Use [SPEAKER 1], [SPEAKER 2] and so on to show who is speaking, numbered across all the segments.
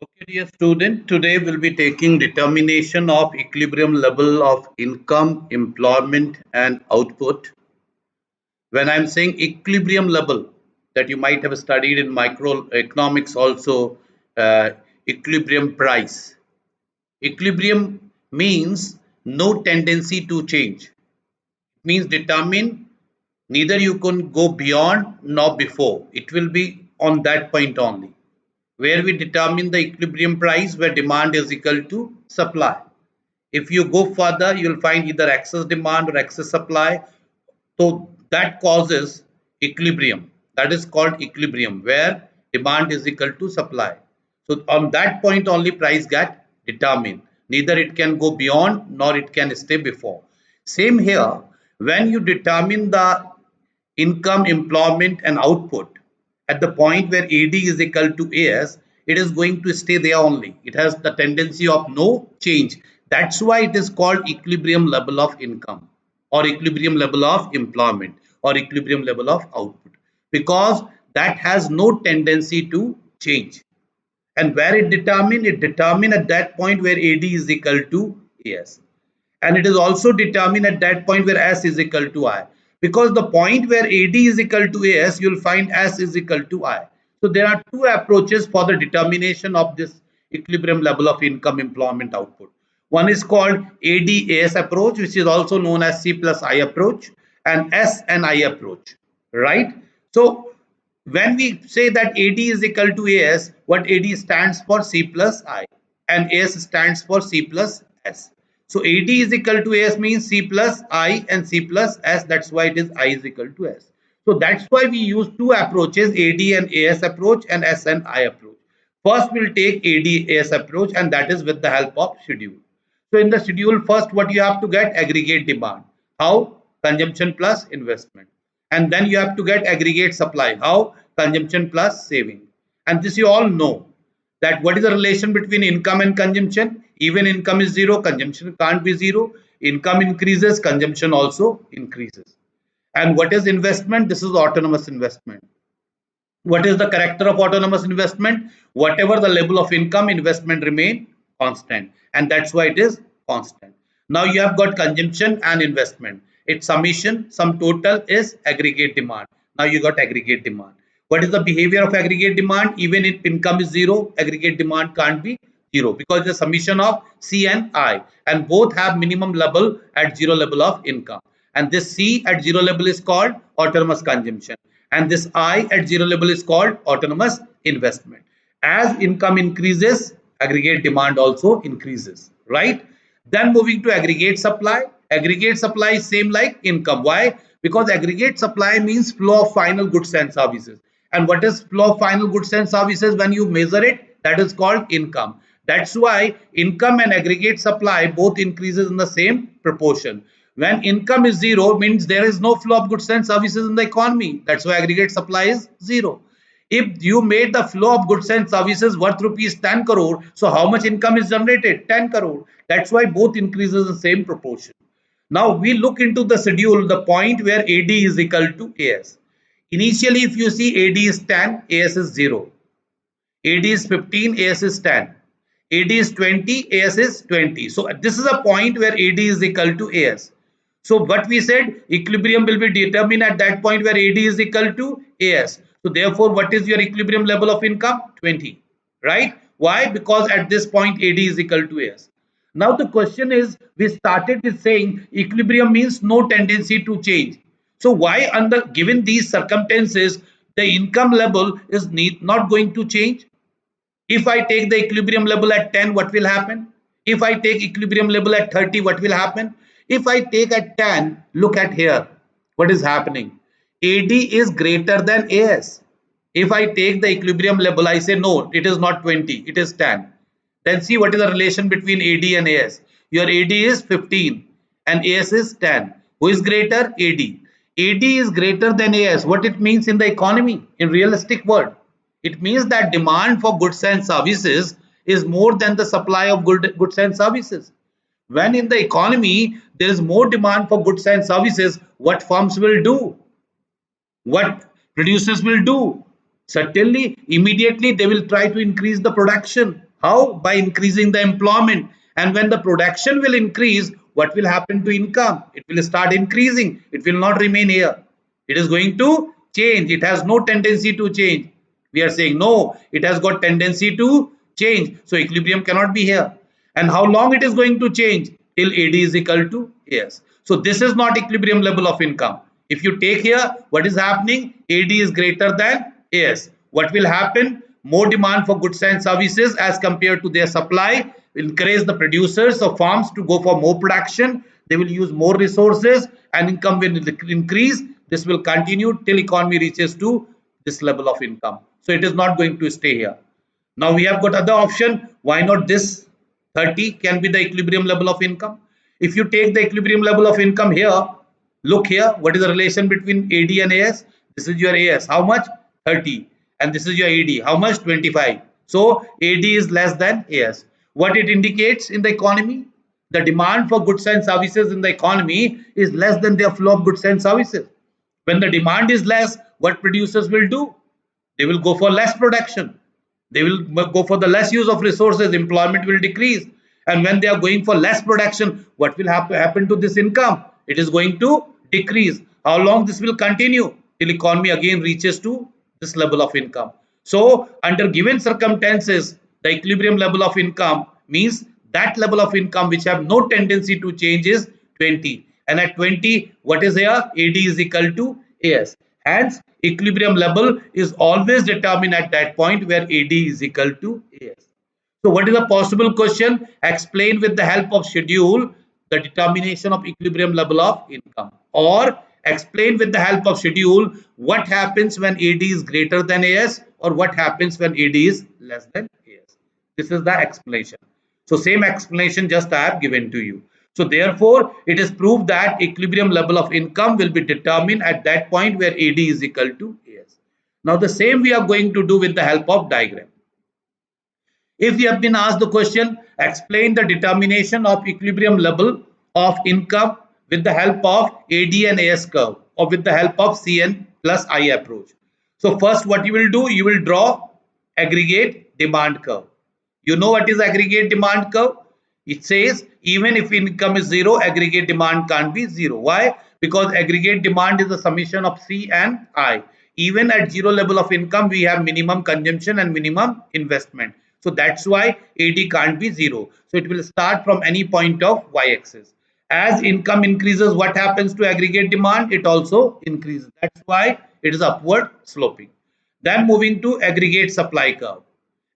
[SPEAKER 1] Okay, dear student, today we'll be taking determination of equilibrium level of income, employment, and output. When I'm saying equilibrium level, that you might have studied in microeconomics also, equilibrium price. Equilibrium means no tendency to change. It means determine neither you can go beyond nor before. It will be on that point only where we determine the equilibrium price where demand is equal to supply. If you go further, you will find either excess demand or excess supply. So that causes equilibrium. That is called equilibrium where demand is equal to supply. So on that point only price get determined. Neither it can go beyond nor it can stay before. Same here, when you determine the income, employment, and output at the point where AD is equal to AS, it is going to stay there only. It has the tendency of no change. That's why it is called equilibrium level of income or equilibrium level of employment or equilibrium level of output because that has no tendency to change. And where it determine at that point where AD is equal to AS, and it is also determined at that point where S is equal to I, because the point where AD is equal to AS, you will find S is equal to I. So there are two approaches for the determination of this equilibrium level of income, employment, output. One is called AD-AS approach, which is also known as C plus I approach, and S and I approach, right? So when we say that AD is equal to AS, what AD stands for C plus I and AS stands for C plus S. So AD is equal to AS means C plus I and C plus S. That's why it is I is equal to S. So that's why we use two approaches, AD and AS approach and S and I approach. First, we'll take AD-AS approach, and that is with the help of schedule. So in the schedule, first what you have to get aggregate demand. How? Consumption plus investment. And then you have to get aggregate supply. How? Consumption plus saving. And this you all know that what is the relation between income and consumption? Even income is zero, consumption can't be zero. Income increases, consumption also increases. And what is investment? This is autonomous investment. What is the character of autonomous investment? Whatever the level of income, investment remain constant, and that's why it is constant. Now you have got consumption and investment. Its summation, sum total is aggregate demand. Now you got aggregate demand. What is the behavior of aggregate demand? Even if income is zero, aggregate demand can't be zero because the summation of C and I, and both have minimum level at zero level of income. And this C at zero level is called autonomous consumption, and this I at zero level is called autonomous investment. As income increases, aggregate demand also increases, right? Then moving to aggregate supply. Aggregate supply is same like income. Why? Because aggregate supply means flow of final goods and services. And what is flow of final goods and services when you measure it? That is called income. That's why income and aggregate supply both increases in the same proportion. When income is zero, means there is no flow of goods and services in the economy. That's why aggregate supply is zero. If you made the flow of goods and services worth rupees 10 crore, so how much income is generated? 10 crore. That's why both increases the same proportion. Now we look into the schedule, the point where AD is equal to AS. Initially, if you see AD is 10, AS is 0. AD is 15, AS is 10. AD is 20, AS is 20. So this is a point where AD is equal to AS. So what we said, equilibrium will be determined at that point where AD is equal to AS. So therefore, what is your equilibrium level of income? 20, right? Why? Because at this point AD is equal to AS. Now the question is, we started with saying equilibrium means no tendency to change. So why under given these circumstances, the income level is not going to change? If I take the equilibrium level at 10, what will happen? If I take equilibrium level at 30, what will happen? If I take at 10, look at here. What is happening? AD is greater than AS. If I take the equilibrium level, I say no, it is not 20, it is 10. Then see what is the relation between AD and AS. Your AD is 15 and AS is 10. Who is greater? AD. AD is greater than AS. What it means in the economy, in realistic word? It means that demand for goods and services is more than the supply of goods and services. When in the economy there is more demand for goods and services, what firms will do? What producers will do? Certainly, immediately they will try to increase the production. How? By increasing the employment. And when the production will increase, what will happen to income? It will start increasing. It will not remain here. It is going to change. It has no tendency to change. We are saying no, it has got tendency to change. So equilibrium cannot be here. And how long it is going to change? Till AD is equal to AS. So this is not equilibrium level of income. If you take here, what is happening? AD is greater than AS. What will happen? More demand for goods and services as compared to their supply will encourage the producers of farms to go for more production. They will use more resources and income will increase. This will continue till economy reaches to this level of income. So it is not going to stay here. Now we have got other option. Why not this 30 can be the equilibrium level of income? If you take the equilibrium level of income here, look here, what is the relation between AD and AS? This is your AS. How much? 30. And this is your AD. How much? 25. So AD is less than AS. What it indicates in the economy? The demand for goods and services in the economy is less than the flow of goods and services. When the demand is less, what producers will do? They will go for less production. They will go for the less use of resources. Employment will decrease. And when they are going for less production, what will happen to this income? It is going to decrease. How long this will continue? Till economy again reaches to this level of income. So under given circumstances, the equilibrium level of income means that level of income which have no tendency to change is 20. And at 20, what is here? AD is equal to AS. Hence, equilibrium level is always determined at that point where AD is equal to AS. So what is a possible question? Explain with the help of schedule the determination of equilibrium level of income, or explain with the help of schedule what happens when AD is greater than AS or what happens when AD is less than AS. This is the explanation. So same explanation just I have given to you. So therefore, it is proved that equilibrium level of income will be determined at that point where AD is equal to AS. Now the same we are going to do with the help of diagram. If you have been asked the question, explain the determination of equilibrium level of income with the help of AD and AS curve or with the help of CN plus I approach. So first what you will do, you will draw aggregate demand curve. You know what is aggregate demand curve? It says even if income is zero, aggregate demand can't be zero. Why? Because aggregate demand is the summation of C and I. Even at zero level of income, we have minimum consumption and minimum investment. So that's why AD can't be zero. So it will start from any point of y-axis. As income increases, what happens to aggregate demand? It also increases. That's why it is upward sloping. Then moving to aggregate supply curve.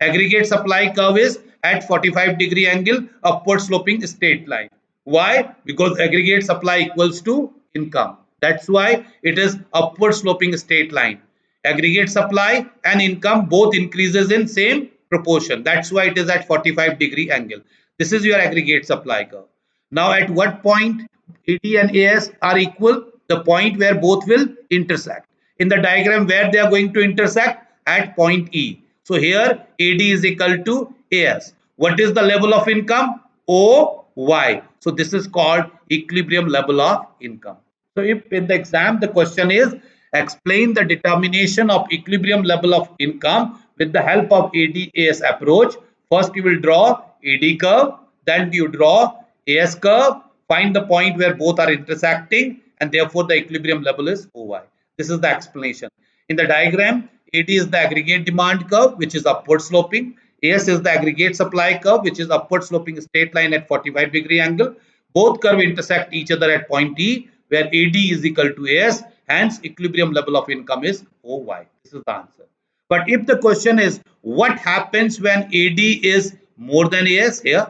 [SPEAKER 1] Aggregate supply curve is at 45-degree angle, upward sloping straight line. Why? Because aggregate supply equals to income. That's why it is upward sloping straight line. Aggregate supply and income both increases in same proportion. That's why it is at 45-degree angle. This is your aggregate supply curve. Now at what point AD and AS are equal? The point where both will intersect. In the diagram where they are going to intersect? At point E. So here AD is equal to AS. What is the level of income? OY. So this is called equilibrium level of income. So if in the exam the question is explain the determination of equilibrium level of income with the help of AD-AS approach. First you will draw AD curve, then you draw AS curve, find the point where both are intersecting and therefore the equilibrium level is OY. This is the explanation. In the diagram, AD is the aggregate demand curve which is upward sloping. AS is the aggregate supply curve which is upward sloping straight line at 45-degree angle. Both curves intersect each other at point E where AD is equal to AS. Hence, equilibrium level of income is OY. This is the answer. But if the question is what happens when AD is more than AS here,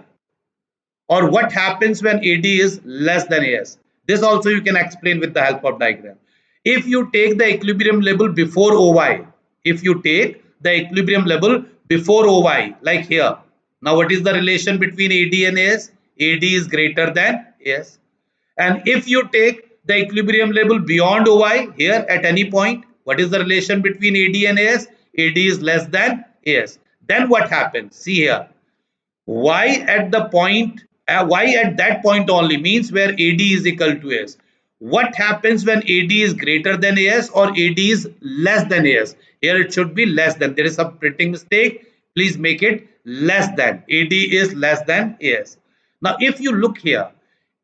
[SPEAKER 1] or what happens when AD is less than AS, this also you can explain with the help of diagram. If you take the equilibrium level before OY, if you take the equilibrium level before OY, like here, now what is the relation between AD and AS? AD is greater than AS. And if you take the equilibrium level beyond OY here at any point, what is the relation between AD and AS? AD is less than AS. Then what happens? See here. Y at the point, Y at that point only means where AD is equal to AS. What happens when AD is greater than AS or AD is less than AS? Here it should be less than. There is some printing mistake. Please make it less than, AD is less than AS. Now, if you look here,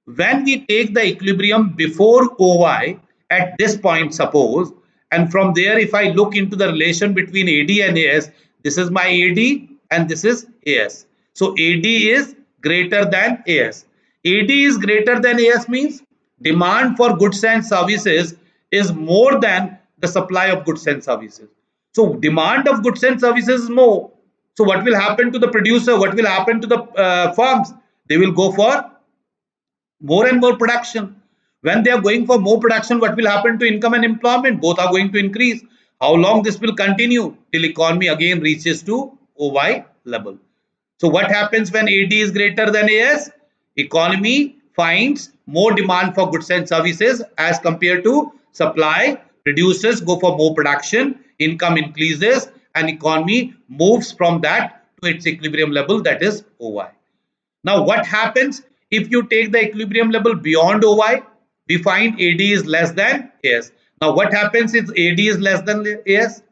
[SPEAKER 1] when we take the equilibrium before OY at this point, suppose, and from there, if I look into the relation between AD and AS, this is my AD and this is AS. So AD is greater than AS. AD is greater than AS means demand for goods and services is more than the supply of goods and services. So demand of goods and services is more. So what will happen to the producer? What will happen to the farms? They will go for more and more production. When they are going for more production, what will happen to income and employment? Both are going to increase. How long this will continue? Till economy again reaches to OY level. So what happens when AD is greater than AS? Economy finds more demand for goods and services as compared to supply. Producers go for more production, income increases, and economy moves from that to its equilibrium level, that is OY. Now, what happens if you take the equilibrium level beyond OY? We find AD is less than AS. Now, what happens if AD is less than AS?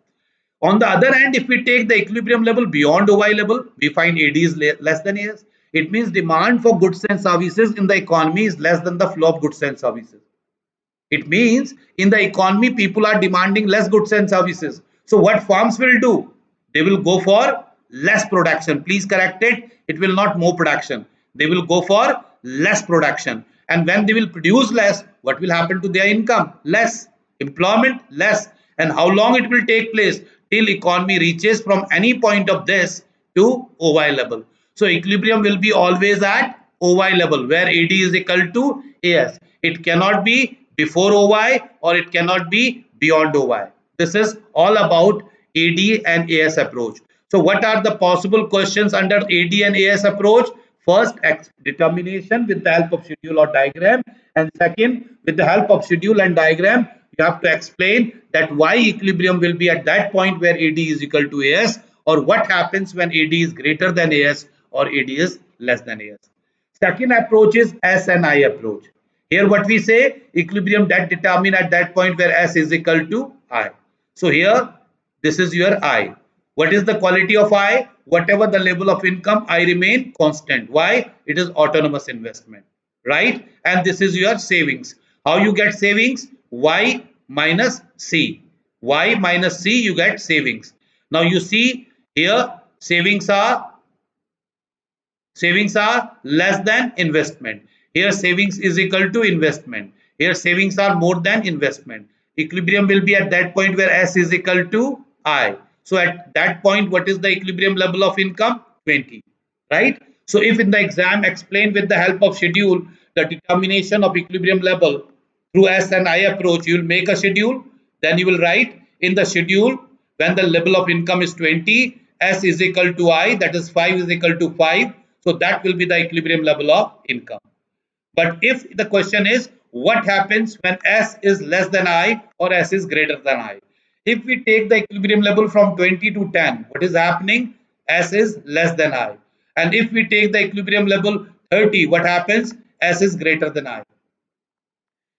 [SPEAKER 1] On the other hand, if we take the equilibrium level beyond OY level, we find AD is less than AS. It means demand for goods and services in the economy is less than the flow of goods and services. It means in the economy, people are demanding less goods and services. So what firms will do? They will go for less production. Please correct it. It will not more production. They will go for less production. And when they will produce less, what will happen to their income? Less. Employment, less. And how long it will take place? Till economy reaches from any point of this to OY level. So equilibrium will be always at OY level where AD is equal to AS. It cannot be before OY or it cannot be beyond OY. This is all about AD and AS approach. So what are the possible questions under AD and AS approach? First, determination with the help of schedule or diagram, and second, with the help of schedule and diagram, you have to explain that why equilibrium will be at that point where AD is equal to AS, or what happens when AD is greater than AS or AD is less than AS. Second approach is S and I approach. Here what we say, equilibrium that determine at that point where S is equal to I. So here, this is your I. What is the quality of I? Whatever the level of income, I remain constant. Why? It is autonomous investment, right? And this is your savings. How you get savings? Y minus C. Y minus C, you get savings. Now you see here, savings are less than investment. Here savings is equal to investment. Here savings are more than investment. Equilibrium will be at that point where S is equal to I. So at that point, what is the equilibrium level of income? 20, right? So if in the exam explained with the help of schedule, the determination of equilibrium level through S and I approach, you will make a schedule. Then you will write in the schedule when the level of income is 20, S is equal to I, that is 5 is equal to 5. So that will be the equilibrium level of income. But if the question is, what happens when S is less than I or S is greater than I? If we take the equilibrium level from 20 to 10, what is happening? S is less than I. And if we take the equilibrium level 30, what happens? S is greater than I.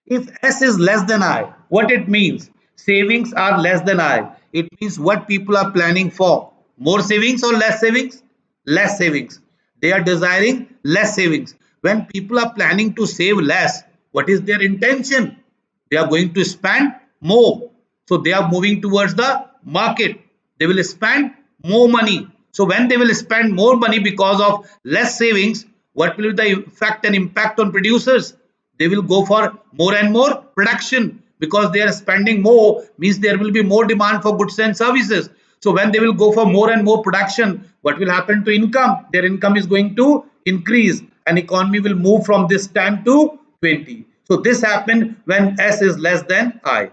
[SPEAKER 1] If S is less than I, what it means? Savings are less than I. It means what people are planning for. More savings or less savings? Less savings. They are desiring less savings. When people are planning to save less, what is their intention? They are going to spend more. So they are moving towards the market. They will spend more money. So when they will spend more money because of less savings, what will be the effect and impact on producers? They will go for more and more production because they are spending more, means there will be more demand for goods and services. So when they will go for more and more production, what will happen to income? Their income is going to increase and economy will move from this 10 to 20. So this happened when S is less than I.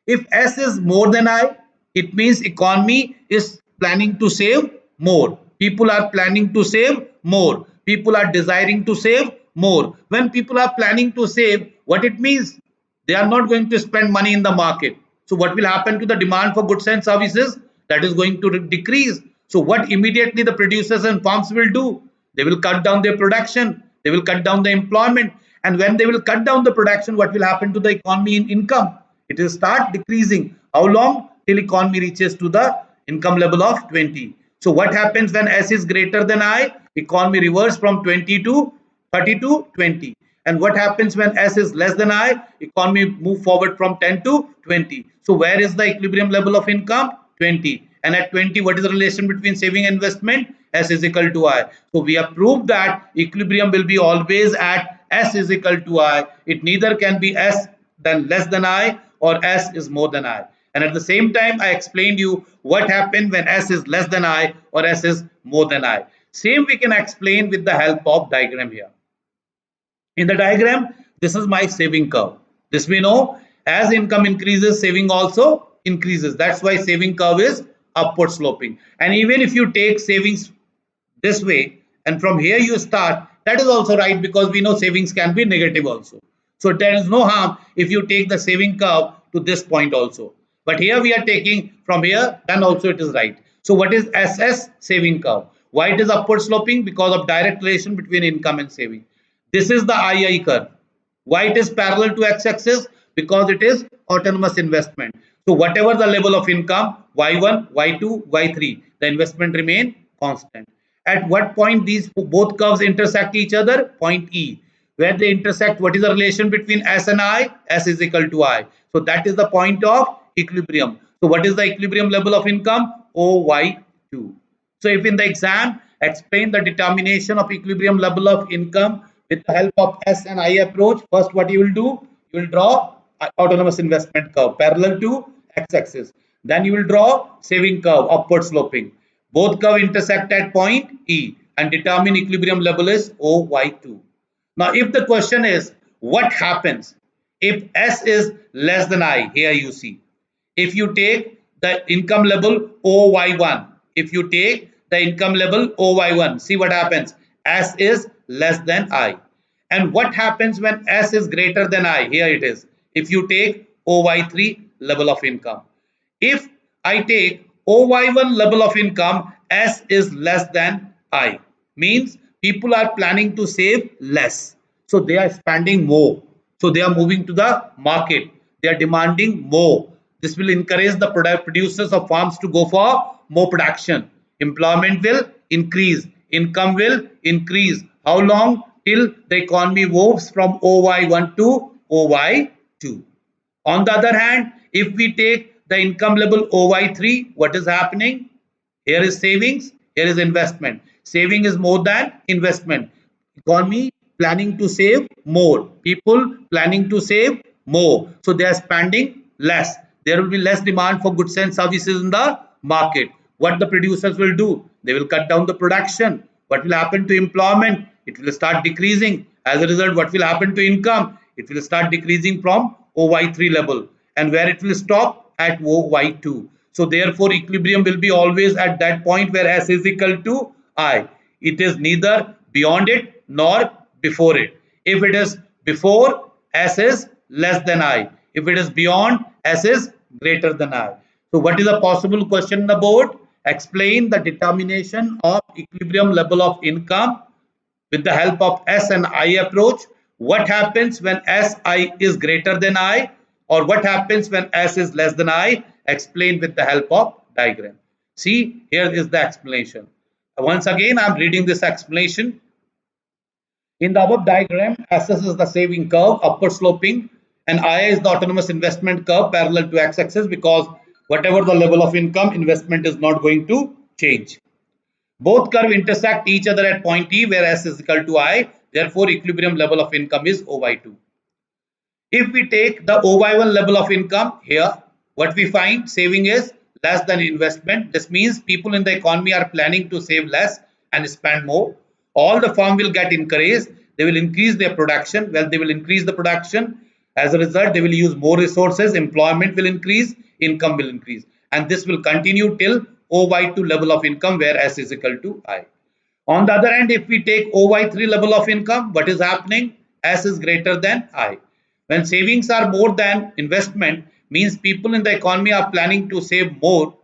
[SPEAKER 1] If S is more than I, it means economy is planning to save more. People are planning to save more. People are desiring to save more. When people are planning to save, what it means? They are not going to spend money in the market. So what will happen to the demand for goods and services? That is going to decrease. So what immediately the producers and farms will do? They will cut down their production. They will cut down the employment. And when they will cut down the production, what will happen to the economy in income? It will start decreasing. How long? Till economy reaches to the income level of 20. So what happens when S is greater than I? Economy reverse from 20 to 30 to 20. And what happens when S is less than I? Economy move forward from 10 to 20. So where is the equilibrium level of income? 20. And at 20, what is the relation between saving and investment? S is equal to I. So we have proved that equilibrium will be always at S is equal to I. It neither can be S than less than I or S is more than I. And at the same time, I explained you what happened when S is less than I or S is more than I. Same we can explain with the help of diagram here. In the diagram, this is my saving curve. This we know, as income increases, saving also increases. That's why saving curve is upward sloping. And even if you take savings this way and from here you start, that is also right, because we know savings can be negative also. So there is no harm if you take the saving curve to this point also. But here we are taking from here, then also it is right. So what is SS saving curve? Why it is upward sloping? Because of direct relation between income and saving. This is the II curve. Why it is parallel to x-axis? Because it is autonomous investment. So whatever the level of income, y1, y2, y3, the investment remain constant. At what point these both curves intersect each other? Point E. Where they intersect, what is the relation between S and I? S is equal to I. So that is the point of equilibrium. So what is the equilibrium level of income? OY2. So if in the exam, explain the determination of equilibrium level of income with the help of S and I approach, first what you will do, you will draw autonomous investment curve parallel to x-axis. Then you will draw saving curve upward sloping. Both curve intersect at point E and determine equilibrium level is OY2. Now if the question is what happens if S is less than I, here you see. If you take the income level OY1, if you take the income level OY1, see what happens. S is less than I. And what happens when S is greater than I? Here it is. If you take OY3 level of income. If I take OY1 level of income, S is less than I. Means people are planning to save less. So they are spending more. So they are moving to the market. They are demanding more. This will encourage the producers of farms to go for more production. Employment will increase. Income will increase. How long? Till the economy moves from OY1 to OY2. On the other hand, if we take the income level OY3, what is happening? Here is savings, here is investment. Saving is more than investment. Economy planning to save more. People planning to save more. So they are spending less. There will be less demand for goods and services in the market. What the producers will do? They will cut down the production. What will happen to employment? It will start decreasing. As a result, what will happen to income? It will start decreasing from OY3 level. And where it will stop? At OY2. So therefore, equilibrium will be always at that point where S is equal to I. It is neither beyond it nor before it. If it is before, S is less than I. If it is beyond, S is greater than I. So what is a possible question on the board? Explain the determination of equilibrium level of income with the help of S and I approach. What happens when Si is greater than I, or what happens when S is less than I? Explain with the help of diagram. See, here is the explanation. Once again, I am reading this explanation. In the above diagram, SS is the saving curve, upward sloping, and IA is the autonomous investment curve parallel to x-axis, because whatever the level of income, investment is not going to change. Both curve intersect each other at point E where S is equal to I. Therefore, equilibrium level of income is OY2. If we take the OY1 level of income here, what we find, saving is less than investment. This means people in the economy are planning to save less and spend more. All the firm will get encouraged. They will increase their production. Well, they will increase the production. As a result, they will use more resources. Employment will increase. Income will increase. And this will continue till OY2 level of income where S is equal to I. On the other hand, if we take OY3 level of income, what is happening? S is greater than I. When savings are more than investment, means people in the economy are planning to save more.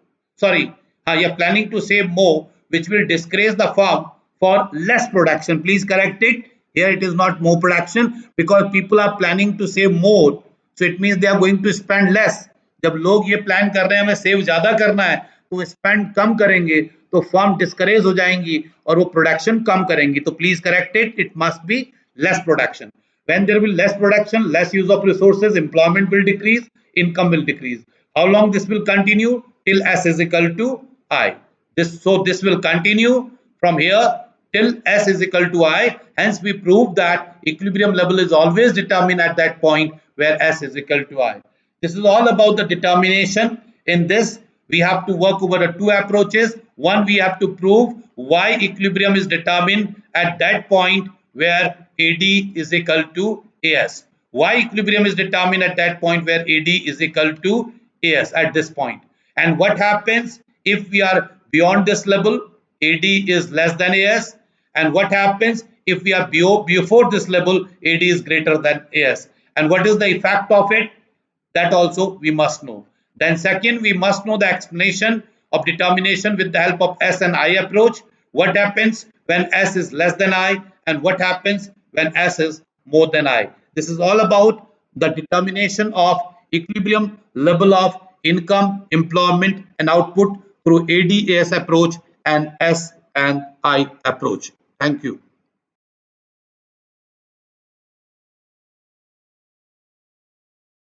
[SPEAKER 1] You're planning to save more, which will discourage the firm for less production. Please correct it. Here it is not more production, because people are planning to save more. So it means they are going to spend less. जब लोग ये plan कर रहे हैं हमें save ज्यादा करना है तो स्पेंड कम करेंगे, तो फर्म डिस्करेज हो जाएंगी और वो प्रोडक्शन कम करेंगी. तो please correct it. It must be less production. When there will be less production, less use of resources, employment will decrease, income will decrease. How long this will continue? Till S is equal to I. This will continue from here till S is equal to I. Hence we prove that equilibrium level is always determined at that point where S is equal to I. This is all about the determination. In this, we have to work over the two approaches. One, we have to prove why equilibrium is determined at that point where AD is equal to AS. Why equilibrium is determined at that point where AD is equal to AS at this point. And what happens if we are beyond this level, AD is less than AS. And what happens if we are before this level, AD is greater than AS. And what is the effect of it? That also we must know. Then second, we must know the explanation of determination with the help of S and I approach. What happens when S is less than I and what happens when S is more than I. This is all about the determination of equilibrium level of income, employment and output through ADAS approach and S and I approach. Thank you.